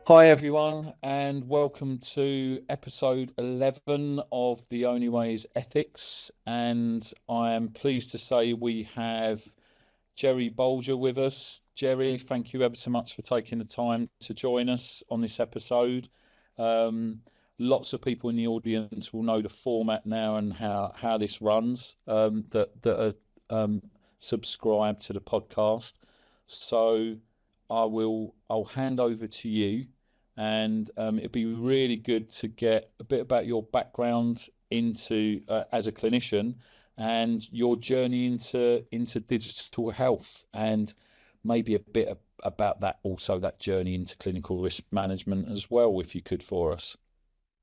Hi, everyone, and welcome to episode 11 of The Only Way is Ethics. And I am pleased to say we have Gerry Bolger with us. Gerry, thank you ever so much for taking the time to join us on this episode. Um, Lots of people in the audience will know the format now and how this runs, that are subscribed to the podcast. So I'll hand over to you, and it'd be really good to get a bit about your background into as a clinician and your journey into digital health, and maybe a bit about that, also that journey into clinical risk management as well, if you could, for us.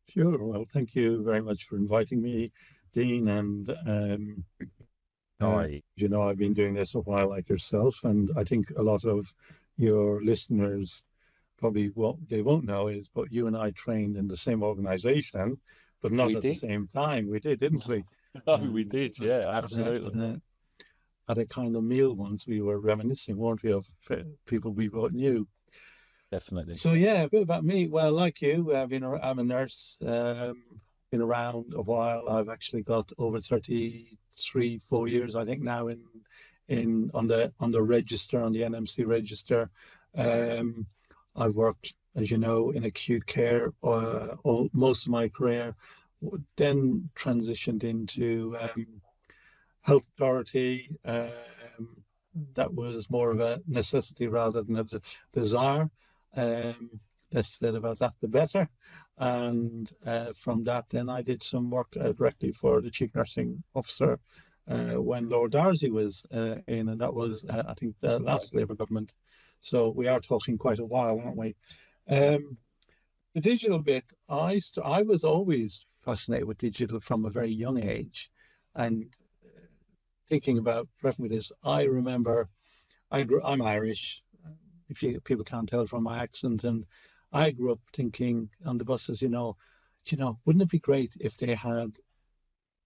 Sure. Well, thank you very much for inviting me, Dean. And Aye, I've been doing this a while like yourself, and I think a lot of your listeners probably won't know is, but you and I trained in the same organization, but not we at the did. same time. We did, didn't we? No, we Um, did. at, Yeah, at a, absolutely. at a at a kind of meal once, we were reminiscing, weren't we, of people we both knew. Definitely. So yeah, a bit about me. Well, like you, I'm a nurse. Been around a while. I've actually got over 33, 4 years, I think now in on the register, on the NMC register. Um, I've worked, as you know, in acute care most of my career. Then transitioned into health authority. That was more of a necessity rather than a desire. Um, Less said about that, the better. And from that, then I did some work directly for the chief nursing officer when Lord Darcy was in, and that was, I think, the last Labour government. So we are talking quite a while, aren't we? Um, the digital bit, I was always fascinated with digital from a very young age, and thinking about prepping this, I remember I'm Irish. If people can't tell from my accent, and I grew up thinking on the buses, wouldn't it be great if they had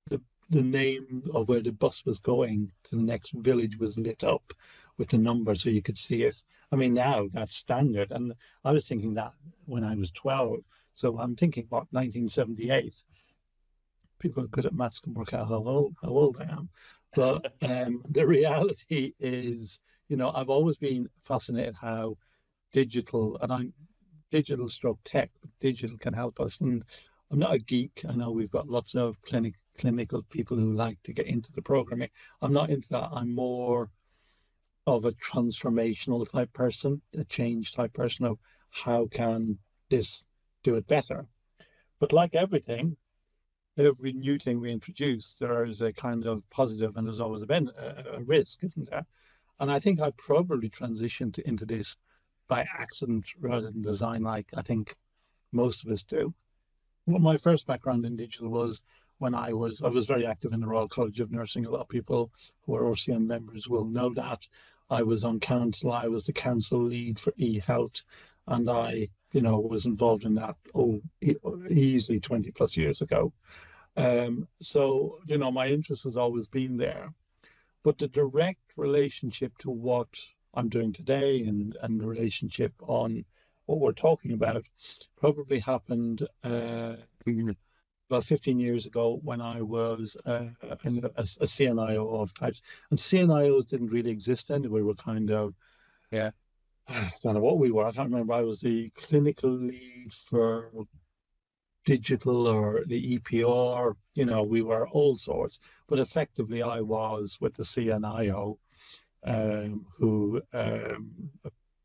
the the name of where the bus was going to the next village was lit up with the number so you could see it. I mean, now that's standard, and I was thinking that when I was 12. So I'm thinking, what, 1978? People good at maths can work out how old I am. But the reality is, I've always been fascinated how digital, and I'm digital stroke tech, but digital can help us. And I'm not a geek. I know we've got lots of clinical people who like to get into the programming. I'm not into that. I'm more of a transformational type person, a change type person of how can this do it better. But like every new thing we introduce, there is a kind of positive and there's always a risk, isn't there? And I think I probably transitioned into this by accident rather than design, like I think most of us do. Well, my first background in digital was when I was very active in the Royal College of Nursing. A lot of people who are RCM members will know that. I was on council. I was the council lead for e-health, and I was involved in that easily 20 plus years ago. So my interest has always been there, but the direct relationship to what I'm doing today and the relationship on what we're talking about probably happened about 15 years ago when I was a CNIO of types. And CNIOs didn't really exist then. We were kind of, Yeah. I don't know what we were. I can't remember. I was the clinical lead for digital or the EPR, we were all sorts. But effectively, I was with the CNIO, who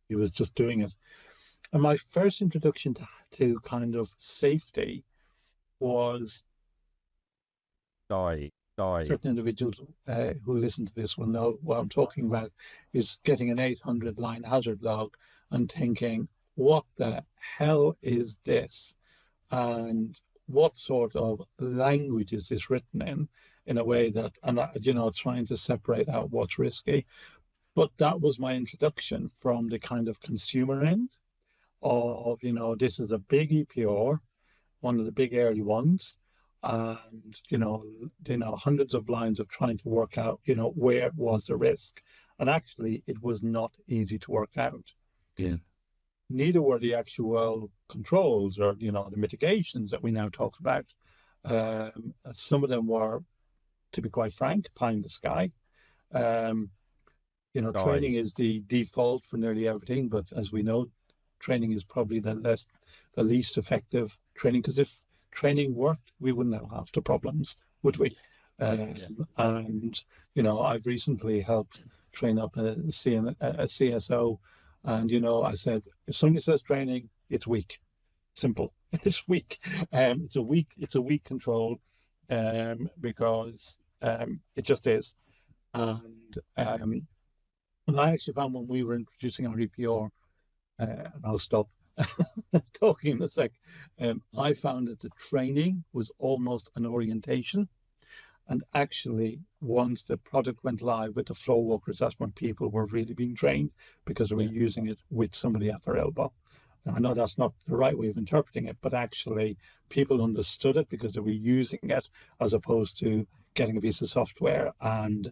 he was just doing it. And my first introduction to kind of safety was Die, die. certain individuals who listen to this will know what I'm talking about is getting an 800 line hazard log and thinking, what the hell is this? And what sort of language is this written in a way that, and trying to separate out what's risky. But that was my introduction from the kind of consumer end of, this is a big EPR, one of the big early ones, and hundreds of lines of trying to work out, where was the risk. And actually, it was not easy to work out. Yeah. Neither were the actual controls or, the mitigations that we now talk about. Some of them were, to be quite frank, pie in the sky. Um, Training Right. is the default for nearly everything, but as we know, training is probably the least effective training. Because if training worked, we wouldn't have half the problems, would we? Yeah. And I've recently helped train up a CSO, and I said if somebody says training, it's weak. Simple. It's weak. It's a weak control, because it just is. And and I actually found when we were introducing our EPR, and I'll stop talking in a sec, I found that the training was almost an orientation. And actually, once the product went live with the floor walkers, that's when people were really being trained because they were Yeah. using it with somebody at their elbow. Now, I know that's not the right way of interpreting it, but actually, people understood it because they were using it as opposed to getting a piece of software and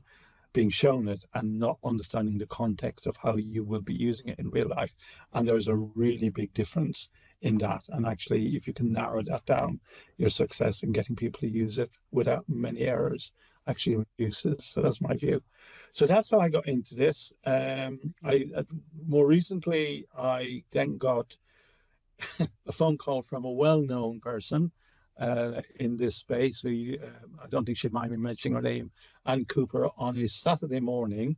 being shown it and not understanding the context of how you will be using it in real life. And there's a really big difference in that. And actually, if you can narrow that down, your success in getting people to use it without many errors actually reduces. So that's my view. So that's how I got into this. I more recently I then got a phone call from a well-known person in this space. Who I don't think she'd mind me mentioning her name, Ann Cooper, on a Saturday morning.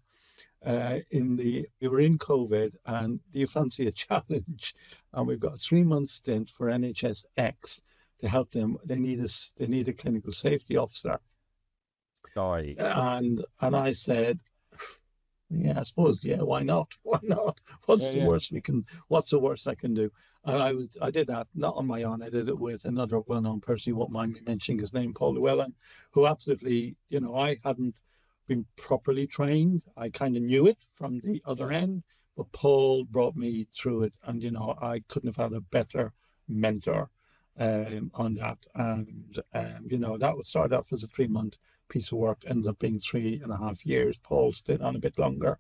We were in COVID, and do you fancy a challenge? And we've got a 3 month stint for NHSX to help them. They need a clinical safety officer, Right. and I said, yeah, I suppose. Yeah, why not? Why not? Yeah. What's the Yeah. worst we can? What's the worst I can do? And I did that not on my own. I did it with another well-known person. You won't mind me mentioning his name, Paul Llewellyn, who absolutely, I hadn't been properly trained. I kind of knew it from the other Yeah. end, but Paul brought me through it, and I couldn't have had a better mentor on that. And that would start off as a 3 month piece of work, ended up being 3.5 years. Paul stayed on a bit longer.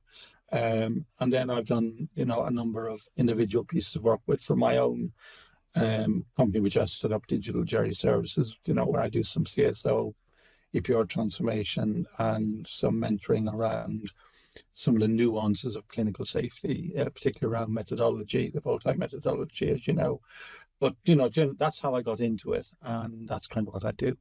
And then I've done, a number of individual pieces of work with for my own company, which I set up, Digital Gerry Services, where I do some CSO, EPR transformation, and some mentoring around some of the nuances of clinical safety, particularly around methodology, the Voltaire methodology, as you know. But, that's how I got into it, and that's kind of what I do.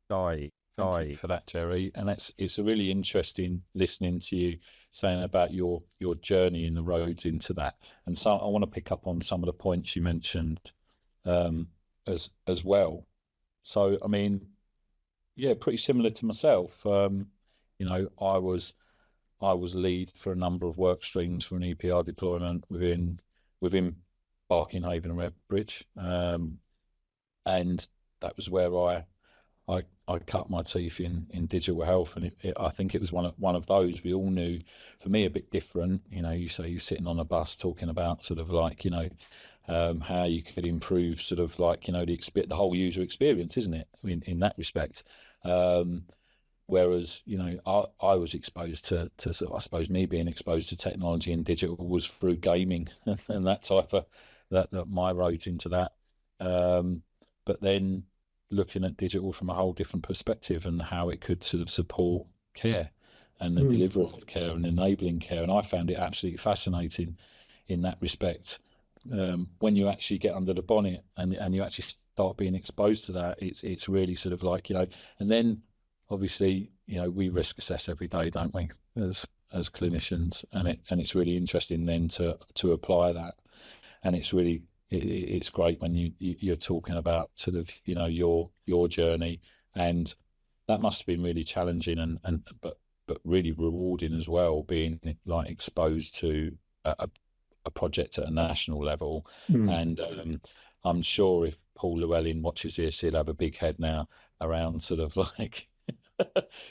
Right. Thank you Right. for that, Gerry. And it's a really interesting listening to you saying about your journey in the roads into that. And so I want to pick up on some of the points you mentioned um, as well. So I mean, yeah, pretty similar to myself. I was lead for a number of work streams for an EPR deployment within Barkinghaven and Redbridge, and that was where I cut my teeth in digital health, and I think it was one of those we all knew. For me, a bit different. You say you're sitting on a bus talking about sort of like how you could improve sort of like the whole user experience, isn't it? In that respect. Whereas I was exposed to sort of, I suppose me being exposed to technology and digital was through gaming and that type of that my road into that. Um, but then looking at digital from a whole different perspective and how it could sort of support care and the Mm, delivery of care and enabling care, and I found it absolutely fascinating in that respect. When you actually get under the bonnet and you actually start being exposed to that, it's really sort of like and then obviously we risk assess every day, don't we, as clinicians, and it's really interesting then to apply that, and it's great when you're talking about sort of your journey, and that must have been really challenging and but really rewarding as well, being like exposed to a project at a national level. mm, And I'm sure if Paul Llewellyn watches this, he'll have a big head now around sort of like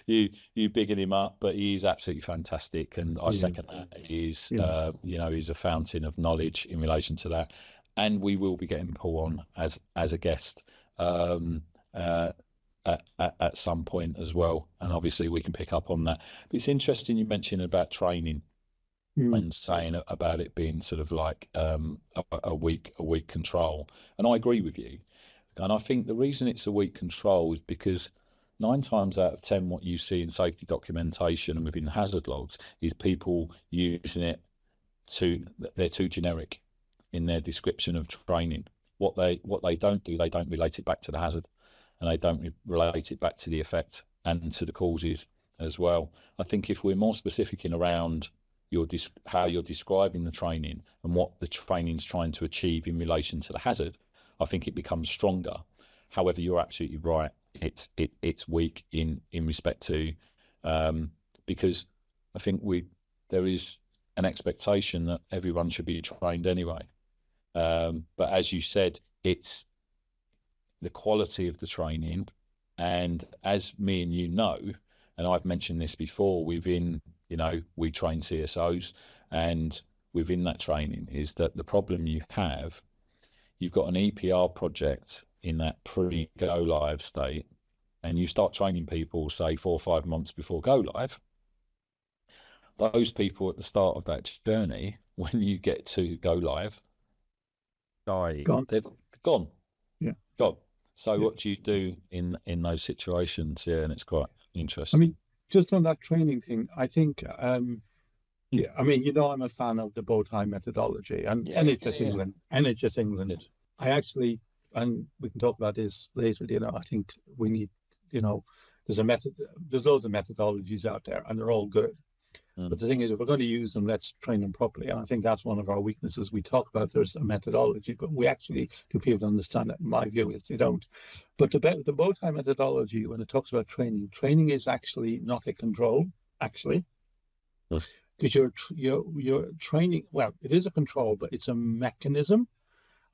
you bigging him up, but he's absolutely fantastic, and I yeah, second that. He's yeah. he's a fountain of knowledge in relation to that, and we will be getting Paul on as a guest. Um, uh, at some point as well. And obviously we can pick up on that. But it's interesting you mentioned about training Mm. and saying about it being sort of like a weak control. And I agree with you. And I think the reason it's a weak control is because 9 times out of 10, what you see in safety documentation and within hazard logs is people using it to they're too generic in their description of training. What they don't do, they don't relate it back to the hazard, and they don't relate it back to the effect and to the causes as well. I think if we're more specific in around how you're describing the training and what the training's trying to achieve in relation to the hazard, I think it becomes stronger. However, you're absolutely right. It's weak in respect to because I think there is an expectation that everyone should be trained anyway. But as you said, it's the quality of the training. And as me and you know, and I've mentioned this before, we train CSOs, and within that training is that the problem you've got an EPR project in that pre-go live state, and you start training people, say 4 or 5 months before go live. Those people at the start of that journey, when you get to go live, Gone. they've gone. Yeah. Gone. So Yeah. what do you do in those situations? Yeah, and it's quite I interesting. mean, just on that training thing, I think, yeah, I mean, I'm a fan of the bow tie methodology and Yeah, yeah, NHS yeah. England, NHS England. Good. I actually, and we can talk about this later, I think we need, you know, there's a method, there's loads of methodologies out there and they're all good. But Mm. the thing is, if we're going to use them, let's train them properly. And I think that's one of our weaknesses. We talk about there's a methodology, but we actually, do people understand it? My view is they don't. But the bow tie methodology, when it talks about training, training is actually not a control, actually, Yes. because you're training. Well, it is a control, but it's a mechanism.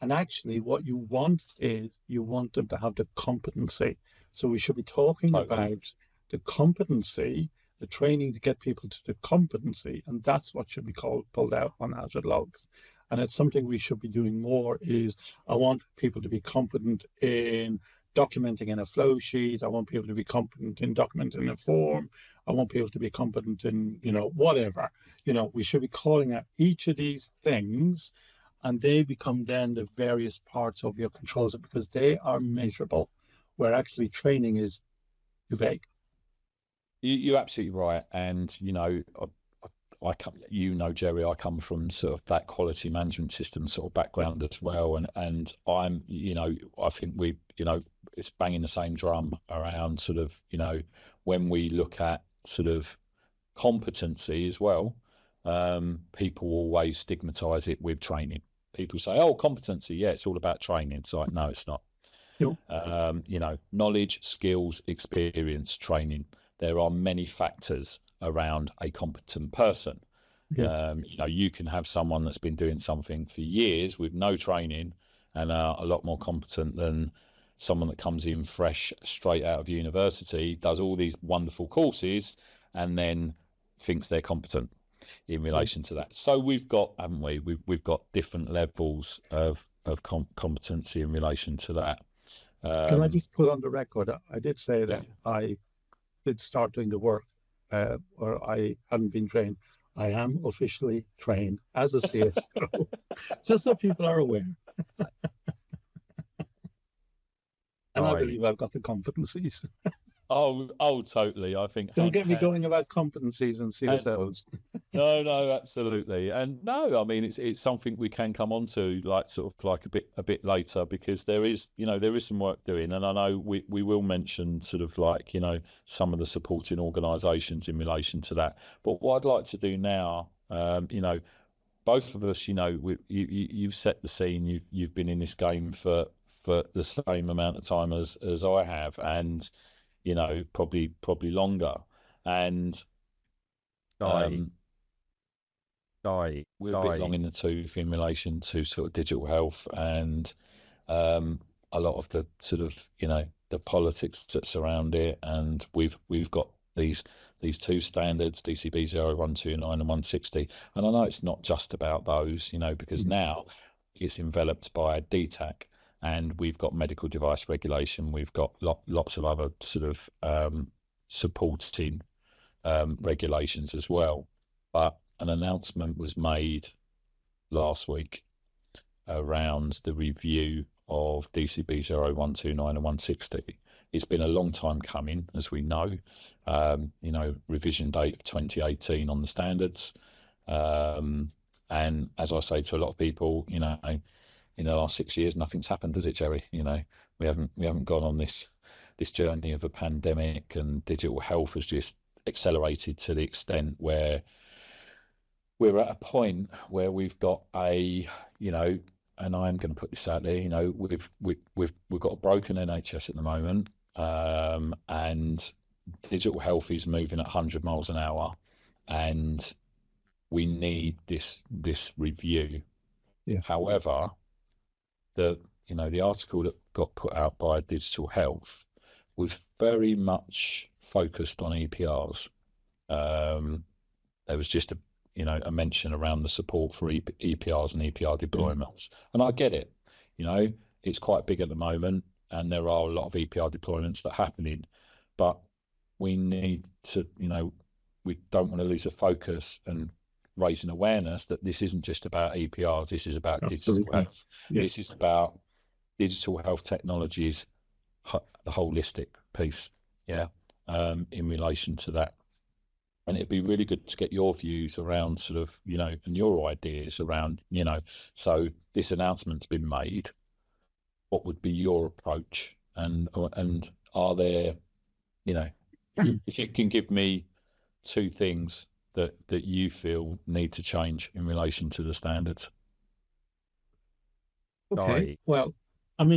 And actually, what you want is you want them to have the competency. So we should be talking Totally. about the competency, the training to get people to the competency, and that's what should be pulled out on hazard logs. And it's something we should be doing more is I want people to be competent in documenting in a flow sheet. I want people to be competent in documenting in a form. I want people to be competent in, whatever. We should be calling out each of these things and they become then the various parts of your controls because they are measurable, where actually training is too vague. You're absolutely right. And, I come, Jerry, I come from sort of that quality management system sort of Yeah. background as well. And I'm, I think it's banging the same drum around sort of, when we look at sort of competency as well, people always stigmatize it with training. People say, oh, competency, yeah, it's all about training. It's like, no, it's not. You Knowledge, skills, experience, training. There are many factors around a competent person. yeah. You can have someone that's been doing something for years with no training and are a lot more competent than someone that comes in fresh, straight out of university, does all these wonderful courses, and then thinks they're competent in Yeah. relation to that. So we've got, haven't we? We've got different levels of competency in relation to that. Can I Um, just put on the record? I did say yeah. that I did start doing the work, or I hadn't been trained. I am officially trained as a CSO, just so people are aware. And I Right. believe I've got the competencies. Oh, totally. I think Don't get me hands. going about competencies and And CSOs. no, absolutely. And no, I mean it's something we can come on to like sort of like a bit later because there is some work doing, and I know we will mention sort of like some of the supporting organisations in relation to that. But what I'd like to do now, both of us, you've set the scene. You've been in this game for the same amount of time as I have, and probably longer. And um, we're a bit long in the tooth in relation to sort of digital health and a lot of the sort of the politics that surround it. And we've got these two standards, DCB 0129 and 160. And I know it's not just about those, because Mm. now it's enveloped by DTAC and we've got medical device regulation. We've got lots of other sort of supporting regulations as well. But an announcement was made last week around the review of DCB 0129 and 160. It's been a long time coming, as we know. Revision date of 2018 on the standards. And as I say to a lot of people, in the last 6 years, nothing's happened, has it, Gerry? We haven't gone on this journey of a pandemic, and digital health has just accelerated to the extent where we're at a point where we've got and I'm going to put this out there, we've got a broken NHS at the moment, and digital health is moving at 100 miles an hour, and we need this review. Yeah. However, the article that got put out by Digital Health was very much focused on EPRs. There was just a mention around the support for EPRs and EPR deployments, and I get it. It's quite big at the moment, and there are a lot of EPR deployments that are happening, but we need to, we don't want to lose a focus and raising awareness that this isn't just about EPRs. This is about digital health. Yeah. This is about digital health technologies, the holistic piece, in relation to that. And it'd be really good to get your views around sort of, and your ideas around, so this announcement's been made. What would be your approach? And are there, if you can give me two things that you feel need to change in relation to the standards. Okay. Well,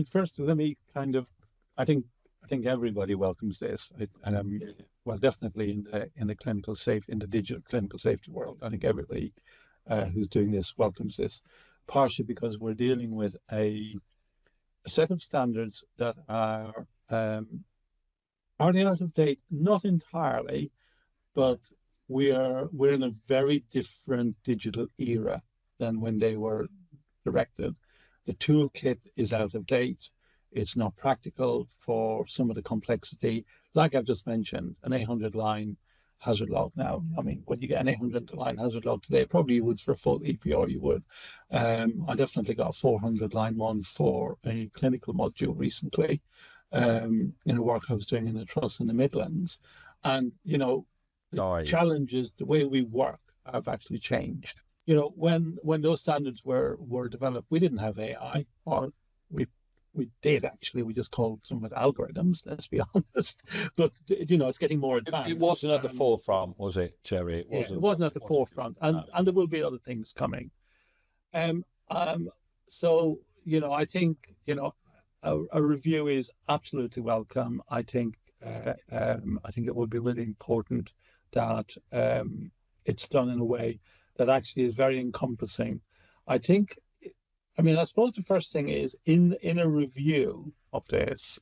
first, let me I think everybody welcomes this. Well, definitely in the digital clinical safety world, I think everybody who's doing this welcomes this, partially because we're dealing with a set of standards that are out of date, not entirely, but we're in a very different digital era than when they were directed. The toolkit is out of date. It's not practical for some of the complexity. Like I've just mentioned, an 800 line hazard log now. When you get an 800 line hazard log today, probably you would for a full EPR, you would. I definitely got a 400 line one for a clinical module recently, in a work I was doing in a trust in the Midlands. And, the challenges, the way we work have actually changed. When those standards were developed, we didn't have AI, or we did actually. We just called some of it algorithms, let's be honest. But it's getting more advanced. It wasn't at the forefront, was it, Gerry? It wasn't at the forefront, and there will be other things coming. So I think a review is absolutely welcome. I think it would be really important that it's done in a way that actually is very encompassing. I suppose the first thing is in a review of this,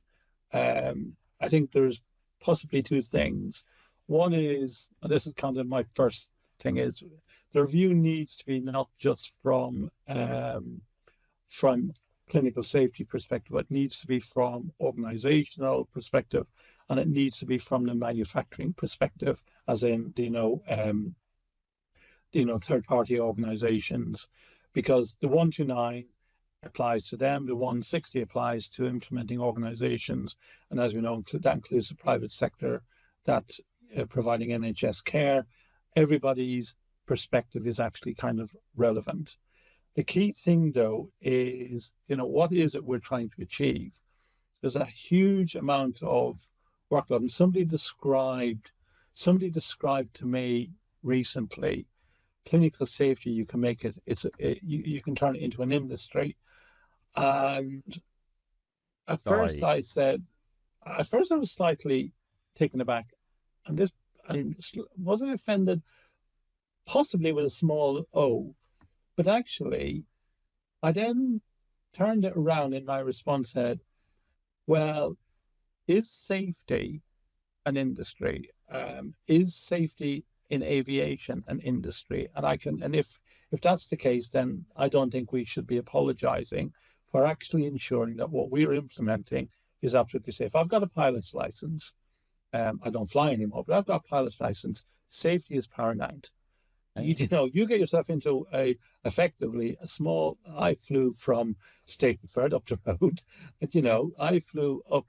I think there's possibly two things. One is, and this is kind of my first thing, is the review needs to be not just from clinical safety perspective, it needs to be from organizational perspective, and it needs to be from the manufacturing perspective, as in third-party organizations, because the 129 applies to them, the 160 applies to implementing organizations, and as we know, that includes the private sector that's providing NHS care. Everybody's perspective is actually kind of relevant. The key thing, though, is what is it we're trying to achieve? There's a huge amount of workload, and somebody described to me recently, clinical safety, you can make it, you can turn it into an industry. And at first I was slightly taken aback, and wasn't offended, possibly with a small O, but actually I then turned it around in my response, said, well, is safety an industry? Is safety in aviation an industry? And if that's the case, then I don't think we should be apologizing for actually ensuring that what we're implementing is absolutely safe. I've got a pilot's license. I don't fly anymore, but I've got a pilot's license. Safety is paramount. You get yourself into effectively a small. I flew from Stapleford up the road, but I flew up,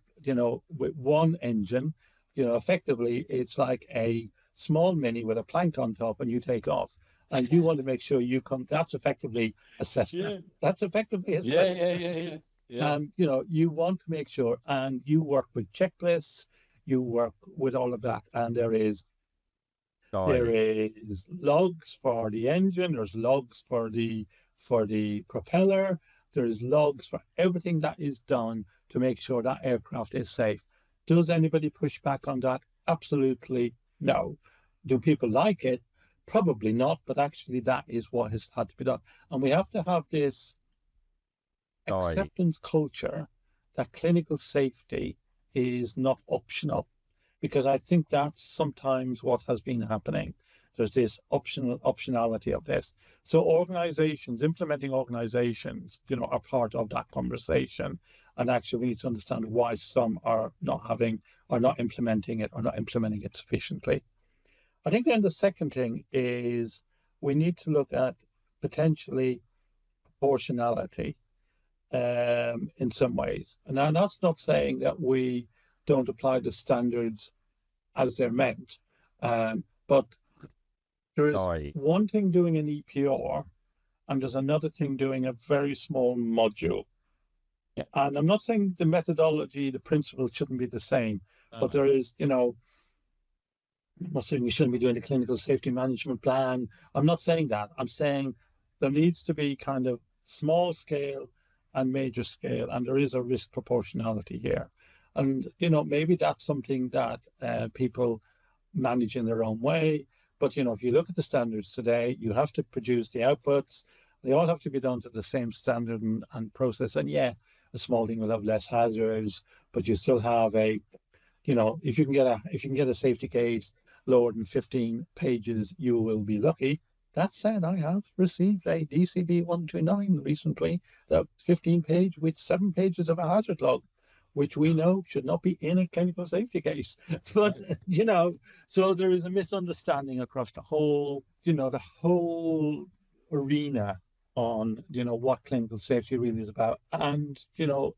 with one engine. Effectively, it's like a small mini with a plank on top, and you take off. And you want to make sure you come. That's effectively a Cessna. Yeah. That's effectively a Yeah, Cessna. yeah, yeah, yeah, yeah. And you want to make sure, and you work with checklists, you work with all of that, and there Right. is logs for the engine, there's logs for the propeller, there is logs for everything that is done to make sure that aircraft is safe. Does anybody push back on that? Absolutely no. Do people like it? Probably not, but actually that is what has had to be done. And we have to have this Right. acceptance culture that clinical safety is not optional, because I think that's sometimes what has been happening. There's this optionality of this. So implementing organizations, are part of that conversation. And actually we need to understand why some are not implementing it or not implementing it sufficiently. I think then the second thing is we need to look at potentially proportionality in some ways. And now that's not saying that we don't apply the standards as they're meant. But there is Right. one thing doing an EPR, and there's another thing doing a very small module. Yeah. And I'm not saying the methodology, the principle shouldn't be the same, but there is, I'm not saying we shouldn't be doing a clinical safety management plan. I'm not saying that. I'm saying there needs to be kind of small scale and major scale, and there is a risk proportionality here. And, maybe that's something that people manage in their own way. But, if you look at the standards today, you have to produce the outputs. They all have to be done to the same standard and process. And yeah, a small thing will have less hazards, but you still have if you can get a safety case lower than 15 pages, you will be lucky. That said, I have received a DCB 129 recently, a 15 page with 7 pages of a hazard log, which we know should not be in a clinical safety case. But, so there is a misunderstanding across the whole arena on, what clinical safety really is about. And,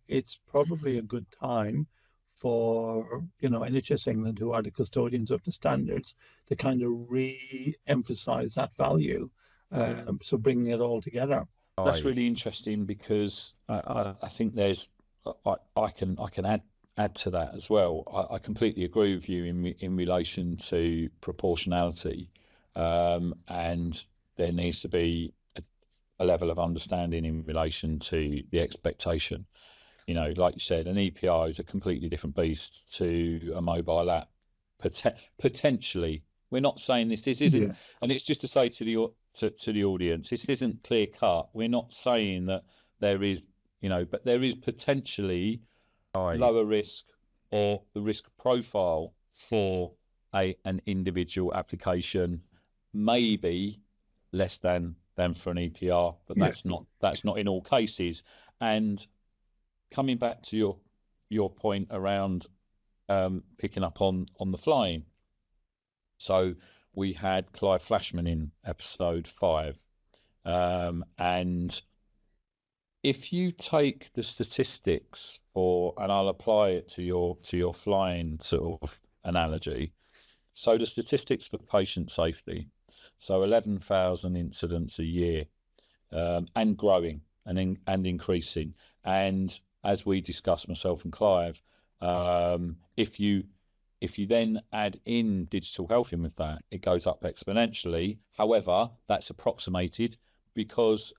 it's probably a good time for NHS England, who are the custodians of the standards, to kind of re-emphasize that value. So bringing it all together. That's Right. really interesting because I think I can add to that as well. I completely agree with you in relation to proportionality, and there needs to be a level of understanding in relation to the expectation. Like you said, an EPR is a completely different beast to a mobile app. Potentially, we're not saying this isn't, Yeah. and it's just to say to the audience, this isn't clear cut. We're not saying that there is, but there is potentially Right. lower risk, or the risk profile for an individual application maybe less than for an EPR, but Yeah. that's not in all cases. And coming back to your point around picking up on the flying, so we had Clive Flashman in episode 5, and if you take the statistics and I'll apply it to your flying sort of analogy. So the statistics for patient safety, so 11,000 incidents a year, and growing and increasing. And as we discussed, myself and Clive, if you then add in digital health in with that, it goes up exponentially. However, that's approximated because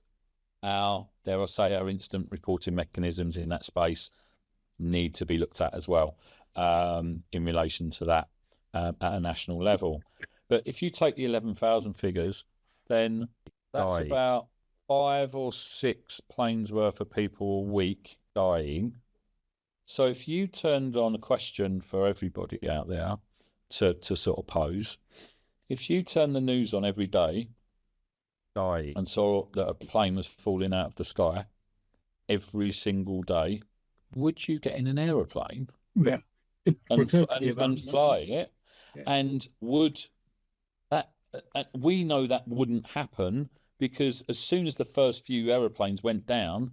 dare I say, our instant reporting mechanisms in that space need to be looked at as well, in relation to that, at a national level. But if you take the 11,000 figures, then that's Right. about 5 or 6 planes worth of people a week dying. So if you turned on a question for everybody out there to sort of pose, if you turn the news on every day Right. and saw that a plane was falling out of the sky, every single day, would you get in an aeroplane Yeah. and fly it? Yeah. And would that, we know that wouldn't happen, because as soon as the first few aeroplanes went down,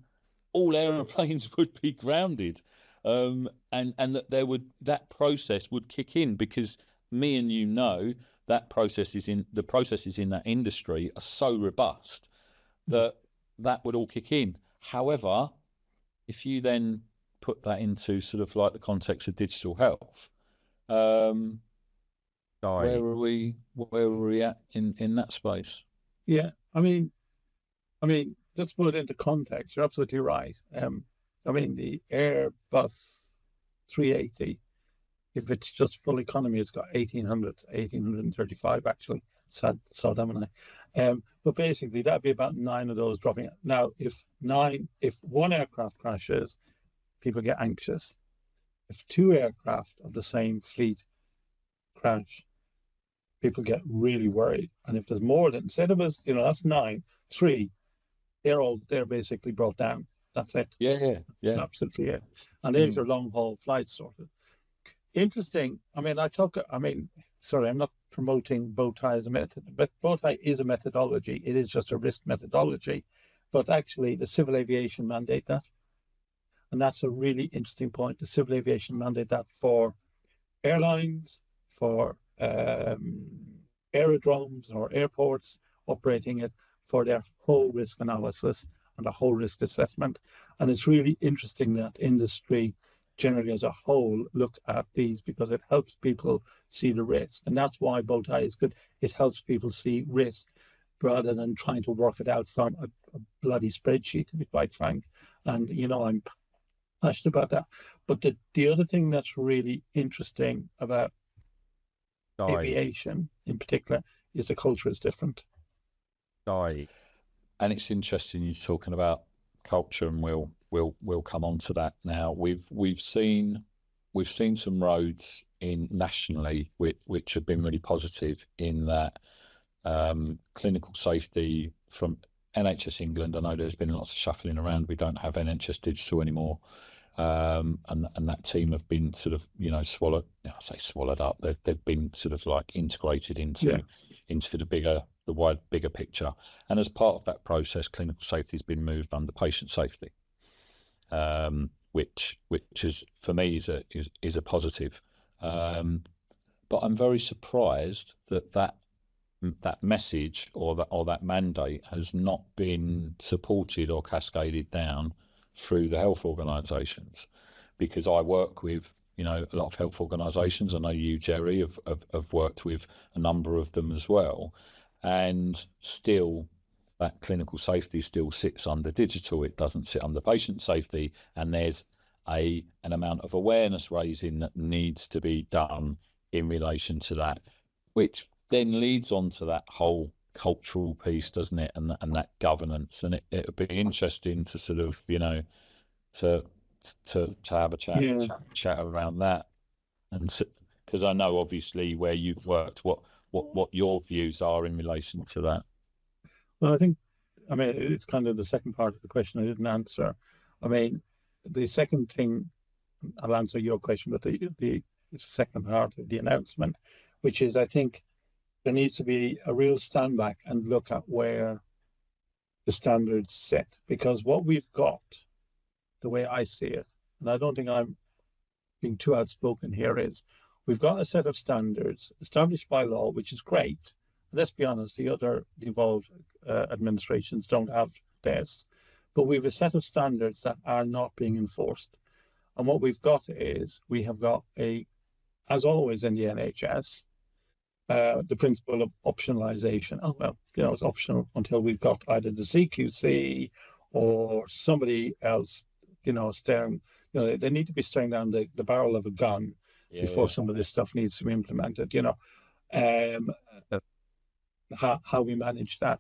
all aeroplanes would be grounded, and that process would kick in, because me and you know that processes in that industry are so robust that that would all kick in. However, if you then put that into sort of like the context of digital health, where are we at in that space? Yeah, let's put it into context. You're absolutely right. The Airbus 380, if it's just full economy, it's got 1835 actually. Saw them and I. But basically that'd be about 9 of those dropping out. Now, if one aircraft crashes, people get anxious. If 2 aircraft of the same fleet crash, people get really worried. And if there's more than, instead of us, that's 9, 3, they're basically brought down. That's it. Yeah. Absolutely it. And there's your long haul flights sorted. Interesting. Sorry, I'm not promoting Bowtie as a method, but Bowtie is a methodology. It is just a risk methodology. But actually, the civil aviation mandate that. And that's a really interesting point. The civil aviation mandate that for airlines, for aerodromes or airports operating it, for their whole risk analysis and a whole risk assessment. And it's really interesting that industry generally as a whole look at these, because it helps people see the risk. And that's why Bowtie is good. It helps people see risk rather than trying to work it out from a bloody spreadsheet, to be quite frank. And, I'm passionate about that. But the other thing that's really interesting about aviation in particular is the culture is different. And it's interesting you're talking about culture, and we'll come on to that now. We've seen some roads nationally which have been really positive in that, clinical safety from NHS England. I know there's been lots of shuffling around. We don't have NHS Digital anymore. And that team have been sort of, swallowed. I say swallowed up. They've been sort of like integrated into the bigger picture. And as part of that process, clinical safety has been moved under patient safety, which is, for me, is a positive. But I'm very surprised that message or that mandate has not been supported or cascaded down through the health organisations, because I work with a lot of health organisations. I know you, Gerry, have worked with a number of them as well, and still that clinical safety still sits under digital. It doesn't sit under patient safety, and there's an amount of awareness raising that needs to be done in relation to that, which then leads on to that whole cultural piece, doesn't it? And that governance. And it would be interesting to sort of, to have a chat around that. And because I know obviously where you've worked, what your views are in relation to that. Well, it's kind of the second part of the question I didn't answer. The second thing, I'll answer your question, but the second part of the announcement, which is, I think there needs to be a real stand back and look at where the standards set, because what we've got, the way I see it, and I don't think I'm being too outspoken here, is we've got a set of standards established by law, which is great. Let's be honest, the other devolved administrations don't have this, but we have a set of standards that are not being enforced. And what we've got is, we have got as always in the NHS, the principle of optionalization. Oh, well, it's optional until we've got either the CQC or somebody else, staring, they need to be staring down the barrel of a gun before some of this stuff needs to be implemented, how we manage that.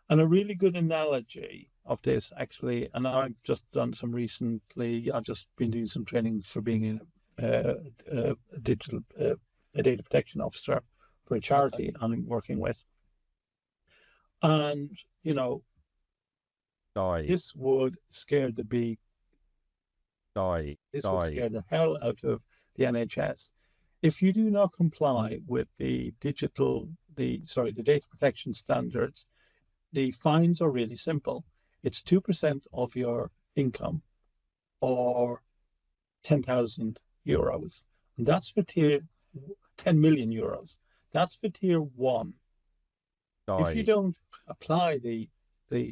And a really good analogy of this, actually, and I've just done some recently, I've just been doing some training for being a digital a data protection officer for a charity I'm working with. And, This would scare the bee. This would scare the hell out of the NHS. If you do not comply with the data protection standards, the fines are really simple. It's 2% of your income or 10,000 euros. And that's for tier 10 million euros. That's for tier one. If you don't apply the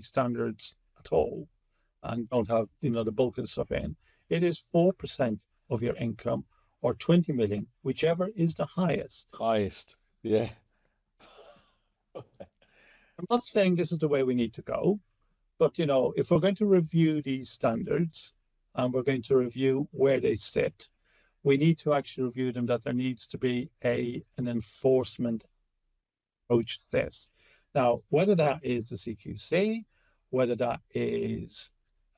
standards at all and don't have the bulk of the stuff in, it is 4% of your income or 20 million, whichever is the highest. Yeah. I'm not saying this is the way we need to go, but if we're going to review these standards and we're going to review where they sit, we need to actually review them that there needs to be an enforcement approach to this. Now, whether that is the CQC, whether that is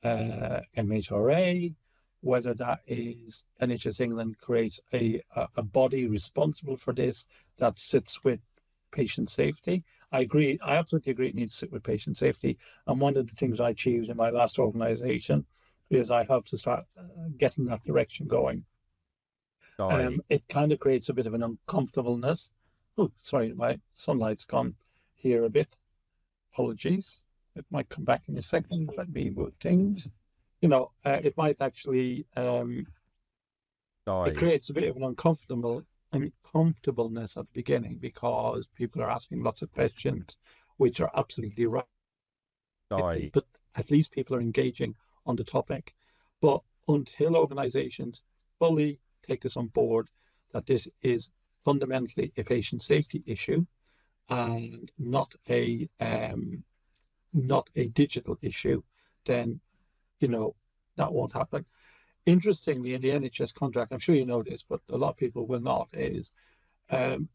MHRA, whether that is NHS England creates a body responsible for this that sits with patient safety. I agree. I absolutely agree it needs to sit with patient safety. And one of the things I achieved in my last organisation is I helped to start getting that direction going. It kind of creates a bit of an uncomfortableness. Oh, sorry, my sunlight's gone here a bit. Apologies. It might come back in a second. Let me move things. It might actually it creates a bit of an uncomfortableness at the beginning because people are asking lots of questions, which are absolutely right. But at least people are engaging on the topic. But until organizations fully take this on board, that this is fundamentally a patient safety issue and not a digital issue, then that won't happen. Interestingly, in the NHS contract, I'm sure you know this, but a lot of people will not, is the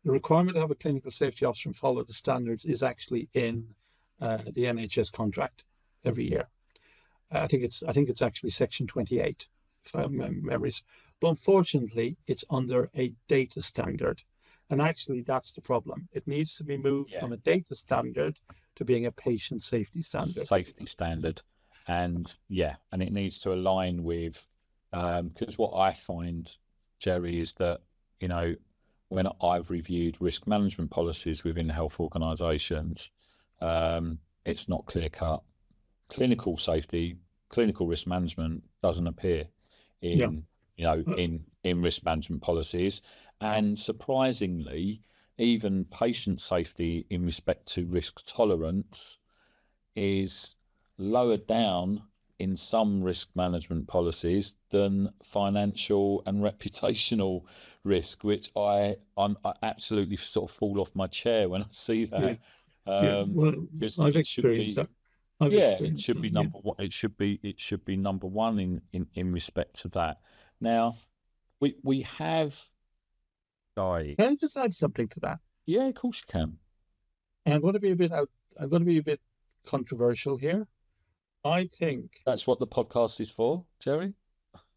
requirement to have a clinical safety officer and follow the standards is actually in the NHS contract every year. I think it's actually section 28, if I remember memories. But unfortunately, it's under a data standard. And actually, that's the problem. It needs to be moved from a data standard to being a patient safety standard. And it needs to align with, because what I find, Gerry, is that, when I've reviewed risk management policies within health organisations, it's not clear cut. Clinical safety, clinical risk management doesn't appear in risk management policies, and surprisingly, even patient safety in respect to risk tolerance is lower down in some risk management policies than financial and reputational risk, which I absolutely sort of fall off my chair when I see that. Well, I've experienced that. It should be number one. It should be number one in respect to that. Now, we have. Can I just add something to that? Yeah, of course you can. And I'm going to be a bit controversial here. I think that's what the podcast is for, Gerry.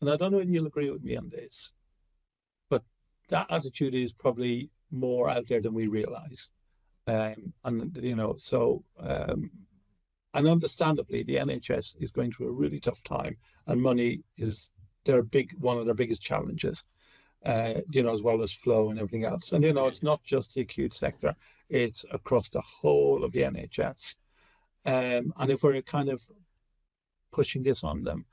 And I don't know whether you'll agree with me on this, but that attitude is probably more out there than we realize. And understandably, the NHS is going through a really tough time, and money is one of their biggest challenges. As well as flow and everything else. And it's not just the acute sector; it's across the whole of the NHS. And if we're kind of pushing this on them,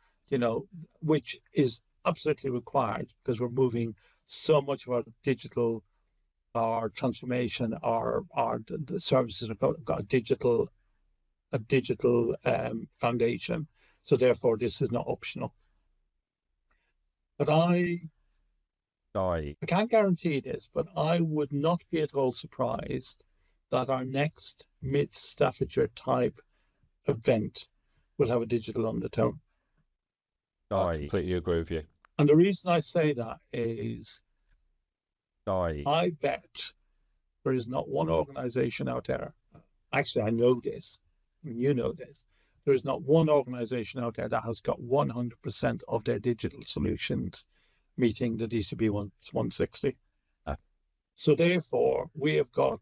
which is absolutely required because we're moving so much of our digital, our transformation, the services have got a digital foundation. So therefore, this is not optional. But I can't guarantee this, but I would not be at all surprised that our next Mid-Staffordshire type event will have a digital undertone. I completely agree with you. And the reason I say that is I bet there is not one organisation out there. Actually, I know this, and you know this. There is not one organisation out there that has got 100% of their digital solutions meeting the DCB 160. So therefore, we have got,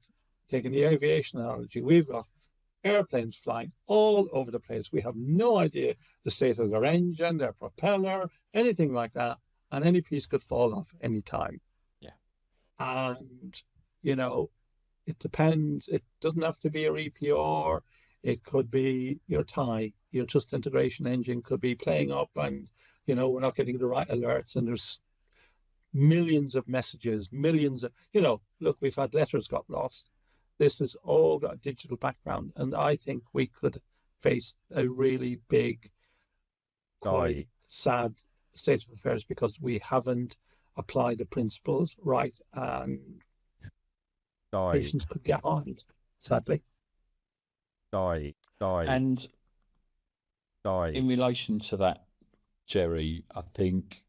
taking the aviation analogy, we've got airplanes flying all over the place. We have no idea the state of their engine, their propeller, anything like that. And any piece could fall off any time. Yeah. And, you know, it depends. It doesn't have to be your EPR. It could be your TIE, your trust integration engine could be playing up and, we're not getting the right alerts and there's millions of messages, millions of, look, we've had letters got lost. This has all got a digital background. And I think we could face a really big, quite sad state of affairs because we haven't applied the principles right, and patients could get harmed, sadly. And in relation to that, Gerry, I think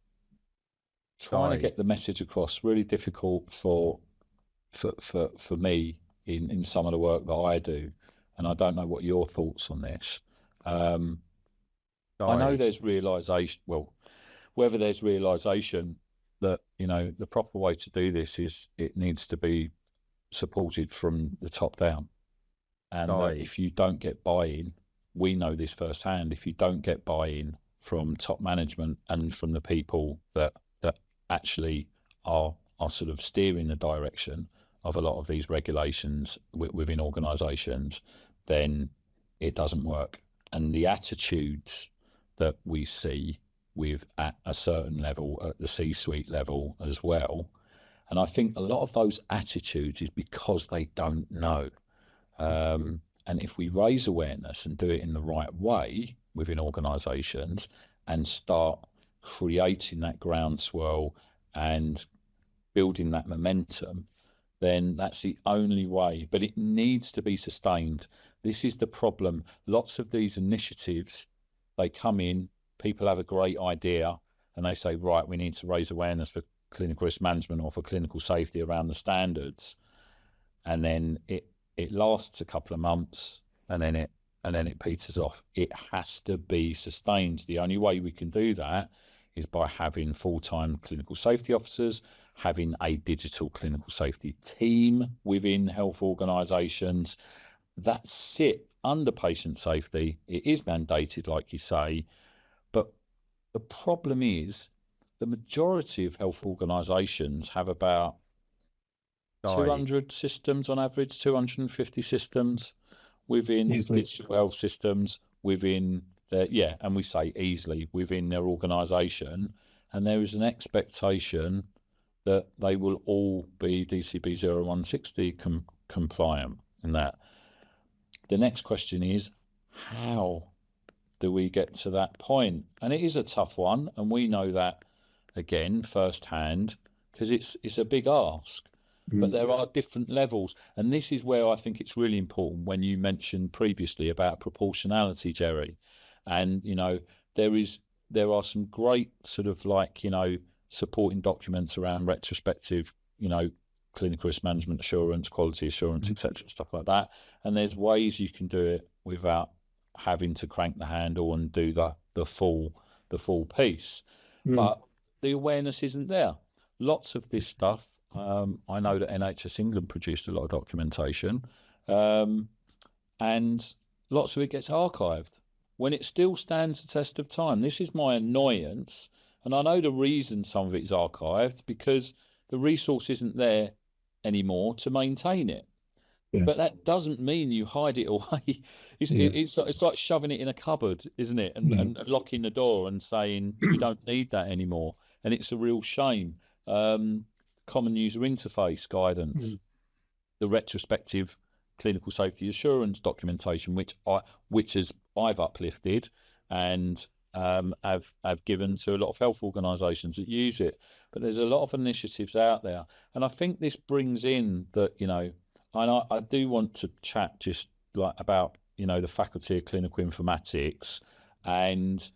trying to get the message across really difficult for me in some of the work that I do, and I don't know what your thoughts on this. I know there's realization. Well, whether there's realization that the proper way to do this is it needs to be supported from the top down, and that if you don't get buy-in, we know this firsthand. If you don't get buy-in from top management and from the people that actually are sort of steering the direction of a lot of these regulations within organisations, then it doesn't work. And the attitudes that we see at a certain level, at the C-suite level as well, and I think a lot of those attitudes is because they don't know. And if we raise awareness and do it in the right way within organisations and start creating that groundswell and building that momentum, then that's the only way. But it needs to be sustained. This is the problem. Lots of these initiatives, they come in, people have a great idea, and they say, right, we need to raise awareness for clinical risk management or for clinical safety around the standards. And then it lasts a couple of months, and then it peters off. It has to be sustained. The only way we can do that is by having full-time clinical safety officers, having a digital clinical safety team within health organisations that sit under patient safety. It is mandated, like you say, but the problem is the majority of health organisations have about 200 systems on average, 250 systems within digital health systems within their, and we say easily within their organisation, and there is an expectation that they will all be DCB 0160 compliant in that. The next question is, how do we get to that point? And it is a tough one, and we know that again firsthand because it's a big ask. But there are different levels, and this is where I think it's really important when you mentioned previously about proportionality, Gerry. And there are some great sort of supporting documents around retrospective, clinical risk management assurance, quality assurance, etc., stuff like that. And there's ways you can do it without having to crank the handle and do the full piece. But the awareness isn't there. Lots of this stuff. I know that NHS England produced a lot of documentation, and lots of it gets archived when it still stands the test of time. This is my annoyance, and I know the reason some of it is archived because the resource isn't there anymore to maintain it. Yeah. But that doesn't mean you hide it away. It's like shoving it in a cupboard, isn't it? And locking the door and saying we don't need that anymore. And it's a real shame. Common user interface guidance, the retrospective clinical safety assurance documentation, which I've uplifted and have given to a lot of health organisations that use it. But there's a lot of initiatives out there, and I think this brings in that and I do want to chat just about the Faculty of Clinical Informatics, and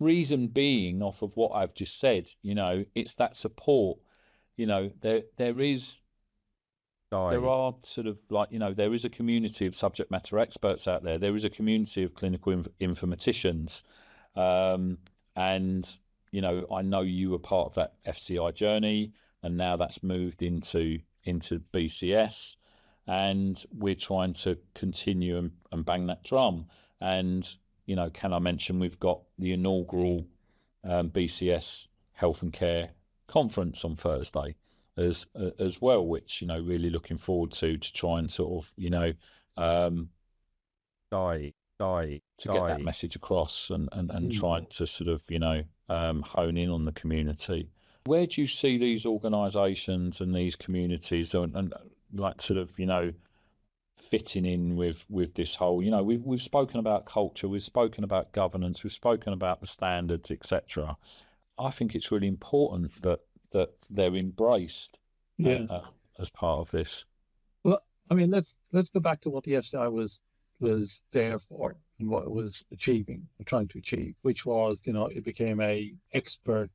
reason being off of what I've just said, it's that support. There are sort of there is a community of subject matter experts out there. There is a community of clinical informaticians, and I know you were part of that FCI journey, and now that's moved into BCS, and we're trying to continue and bang that drum. And can I mention we've got the inaugural BCS Health and Care conference on Thursday as well, which really looking forward to try and sort of um, to get that message across and trying to sort of hone in on the community. Where do you see these organisations and these communities and like sort of fitting in with this whole we've spoken about culture, we've spoken about governance, we've spoken about the standards, etc. I think it's really important that they're embraced as part of this. Well, I mean, let's go back to what the FCI was there for and what it was trying to achieve, which was, it became a expert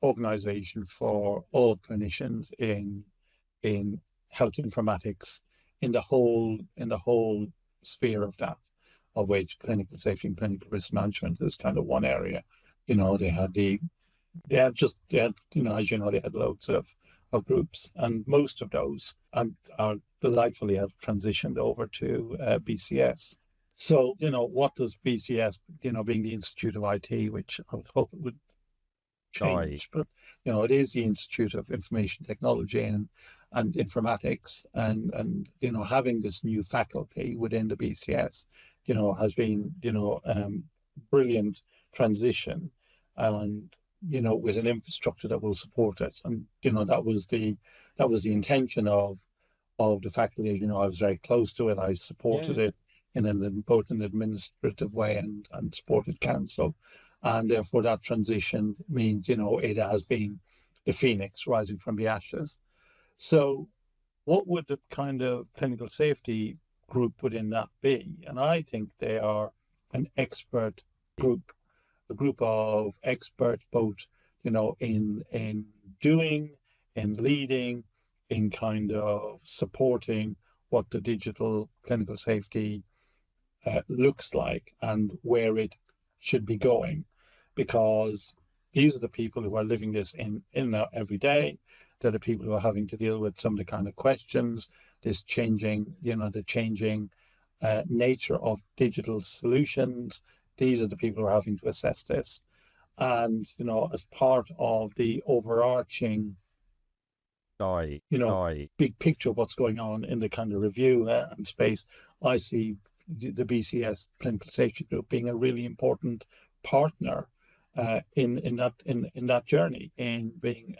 organization for all clinicians in health informatics in the whole sphere of that, of which clinical safety and clinical risk management is kind of one area. They had, as you know, they had loads of groups, and most of those are delightfully have transitioned over to BCS. So, what does BCS, being the Institute of IT, which I would hope it would change, but it is the Institute of Information Technology and Informatics, and having this new faculty within the BCS, has been brilliant transition, and with an infrastructure that will support it, and that was the intention of the faculty. I was very close to it. I supported it in both an administrative way and supported council. And therefore that transition means, it has been the phoenix rising from the ashes. So what would the kind of clinical safety group within that be? And I think they are an expert group, a group of experts, both, in doing, in leading, in kind of supporting what the digital clinical safety looks like and where it should be going, because these are the people who are living this in every day. They're the people who are having to deal with some of the kind of questions, this changing, the changing nature of digital solutions. These are the people who are having to assess this. And, as part of the overarching big picture of what's going on in the kind of review and space, I see the BCS Clinical Safety Group being a really important partner in that journey, in being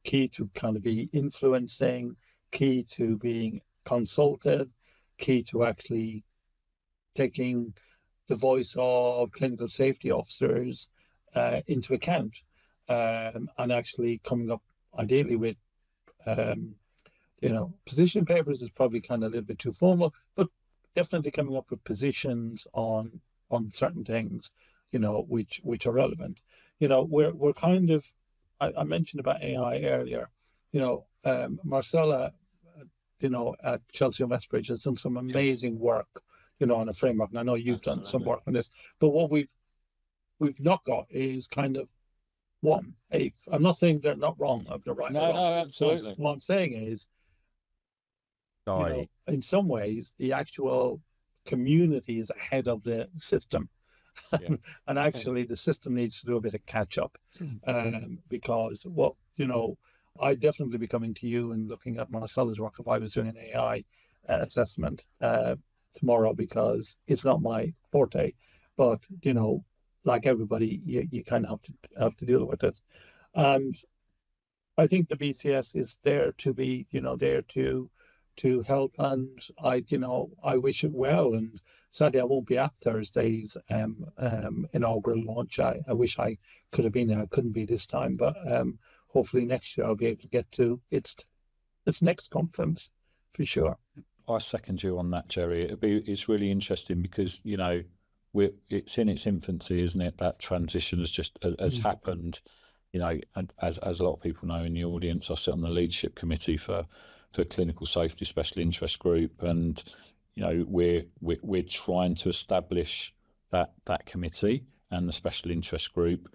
key to kind of be influencing, key to being consulted, key to actually taking the voice of clinical safety officers into account, and actually coming up ideally with position papers is probably kind of a little bit too formal, but definitely coming up with positions on certain things, which are relevant. We're kind of, I mentioned about AI earlier. Marcella, at Chelsea and Westbridge has done some amazing work, on a framework, and I know you've done some work on this. But what we've not got is kind of one. I'm not saying they're not wrong, they're right. No, absolutely. What I'm saying is, in some ways, the actual community is ahead of the system. And actually the system needs to do a bit of catch up, because I'd definitely be coming to you and looking at Marcella's work if I was doing an AI assessment tomorrow, because it's not my forte. But like everybody, you kind of have to deal with it. And I think the BCS is there to be, there to help, and I wish it well. And sadly, I won't be at Thursday's inaugural launch. I wish I could have been there. I couldn't be this time, but hopefully next year I'll be able to get to its next conference for sure. I second you on that, Gerry. It's really interesting because it's in its infancy, isn't it? That transition has happened. And as a lot of people know in the audience, I sit on the leadership committee for Clinical Safety Special Interest Group, and we're trying to establish that committee and the Special Interest Group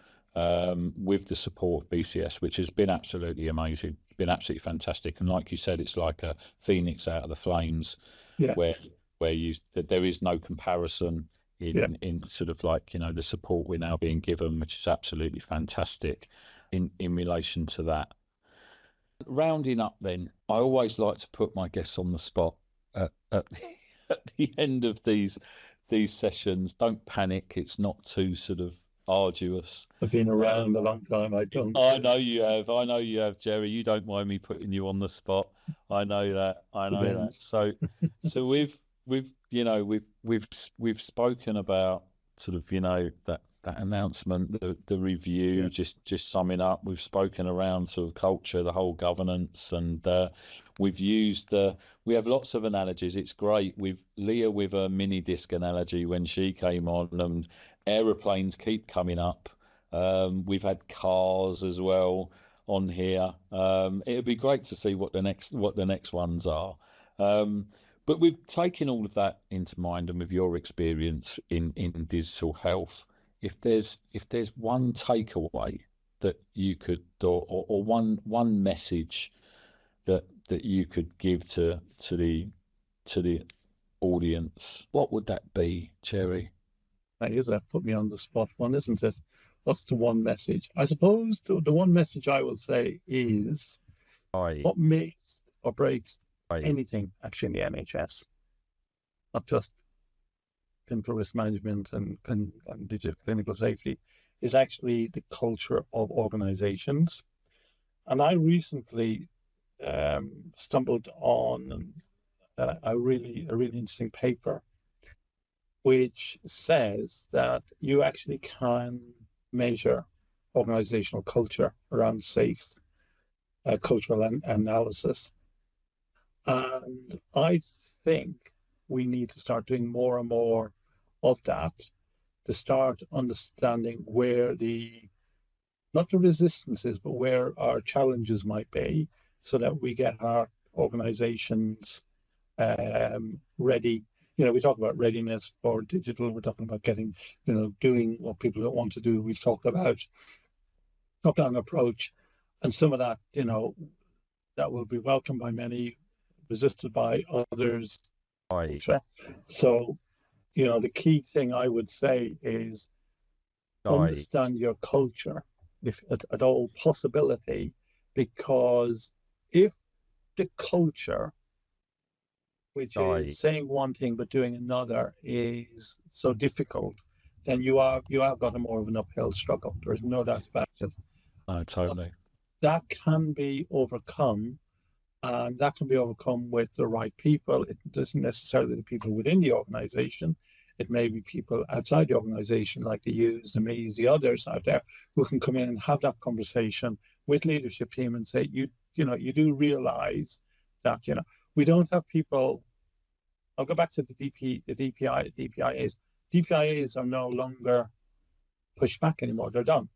with the support of BCS, which has been absolutely amazing, been absolutely fantastic. And like you said, it's like a phoenix out of the flames, Yeah. where there is no comparison in sort of like, you know, the support we're now being given, which is absolutely fantastic in relation to that. Rounding up, then, I always like to put my guests on the spot at at the end of these sessions. Don't panic; it's not too sort of arduous. I've been around a long time. I don't. I know you have. I know you have, Gerry. You don't mind me putting you on the spot. I know that. I know that. So we've you know we've spoken about sort of, you know, that announcement, the review. Yeah. Just summing up, we've spoken around sort of culture, the whole governance, and we've used we have lots of analogies. It's great. With Leah with a mini disc analogy when she came on, and aeroplanes keep coming up. We've had cars as well on here. It'd be great to see what the next ones are. But we've taken all of that into mind, and with your experience in digital health, if there's one takeaway that you could, or one message that you could give to the audience, what would that be, Gerry? That is a put me on the spot one, isn't it? What's the one message? I suppose the one message I will say is what makes or breaks anything actually in the NHS, not just clinical risk management and digital clinical safety, is actually the culture of organizations. And I recently stumbled on a really interesting paper which says that you actually can measure organizational culture around safe cultural analysis. And I think we need to start doing more and more of that to start understanding where not the resistances, but where our challenges might be, so that we get our organizations ready. You know, we talk about readiness for digital. We're talking about getting, you know, doing what people don't want to do. We've talked about top-down approach, and some of that, you know, that will be welcomed by many, resisted by others. So, you know, the key thing I would say is understand your culture, if at all possibility, because if the culture, which is saying one thing but doing another, is so difficult, then you have got a more of an uphill struggle. There is no doubt about it. Totally. That can be overcome, and that can be overcome with the right people. It doesn't necessarily the people within the organization. It may be people outside the organization, like the yous, the me's, the others out there, who can come in and have that conversation with leadership team and say, you know, you do realize that, you know, we don't have people. I'll go back to the DPIAs. DPIAs are no longer pushed back anymore. They're done.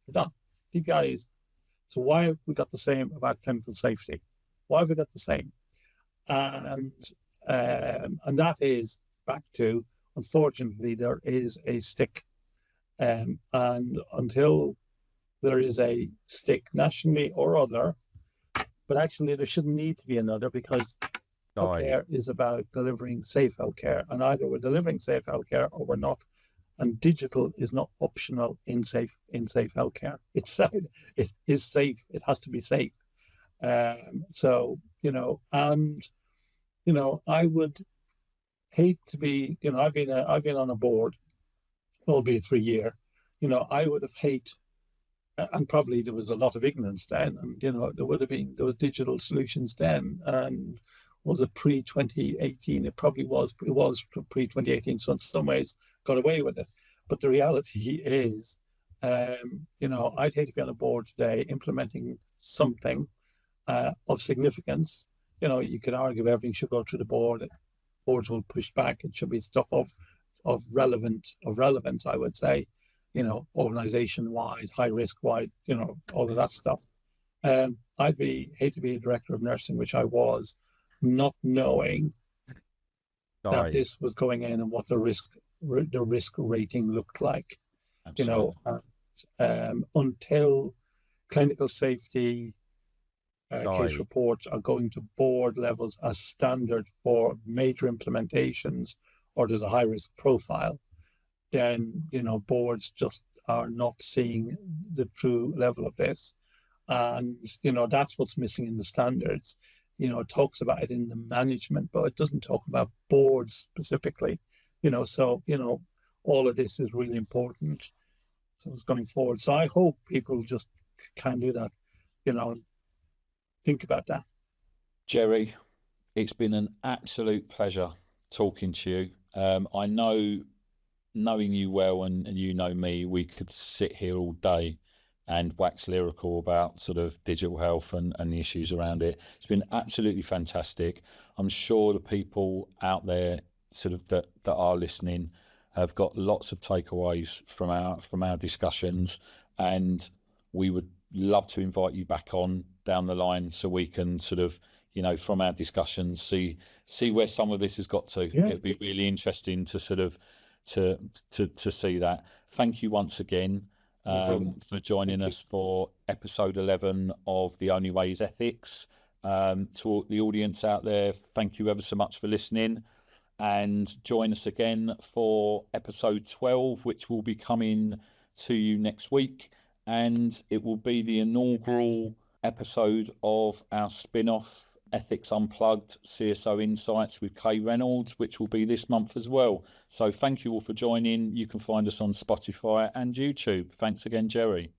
They're done. DPIAs. So why have we got the same about clinical safety? Why have we got the same? And that is back to, unfortunately, there is a stick. And until there is a stick nationally or other, but actually there shouldn't need to be another, because healthcare is about delivering safe healthcare, and either we're delivering safe healthcare or we're not. And digital is not optional in safe healthcare. It's said it is safe. It has to be safe. So, you know, and you know, I would hate to be, you know, I've been on a board, albeit for a year. You know, I would have hate, and probably there was a lot of ignorance then, and you know, there was digital solutions then, and was it pre-2018? It probably was. It was pre-2018. So in some ways, got away with it. But the reality is, you know, I'd hate to be on a board today implementing something of significance. You know, you could argue everything should go through the board. Boards will push back. It should be stuff of relevance, I would say. You know, organization wide, high risk wide. You know, all of that stuff. I'd hate to be a director of nursing, which I was, not knowing that this was going in and what the risk rating looked like. Absolutely. You know, until clinical safety case reports are going to board levels as standard for major implementations, or there's a high risk profile, then boards just are not seeing the true level of this. And that's what's missing in the standards. It talks about it in the management, but it doesn't talk about boards specifically. So all of this is really important. So it's going forward. So I hope people just can do that. Think about that. Gerry, it's been an absolute pleasure talking to you. I know, knowing you well and you know me, we could sit here all day and wax lyrical about sort of digital health and the issues around it. It's been absolutely fantastic. I'm sure the people out there sort of that are listening have got lots of takeaways from our discussions, and we would love to invite you back on down the line so we can sort of from our discussions see where some of this has got to. Yeah. It'd be really interesting to sort of to see that. Thank you once again for joining us for episode 11 of The Only Way is Ethics. To the audience out there, thank you ever so much for listening, and join us again for episode 12, which will be coming to you next week, and it will be the inaugural episode of our spin-off Ethics Unplugged CSO Insights with Kay Reynolds, which will be this month as well. So thank you all for joining. You can find us on Spotify and YouTube. Thanks again, Gerry.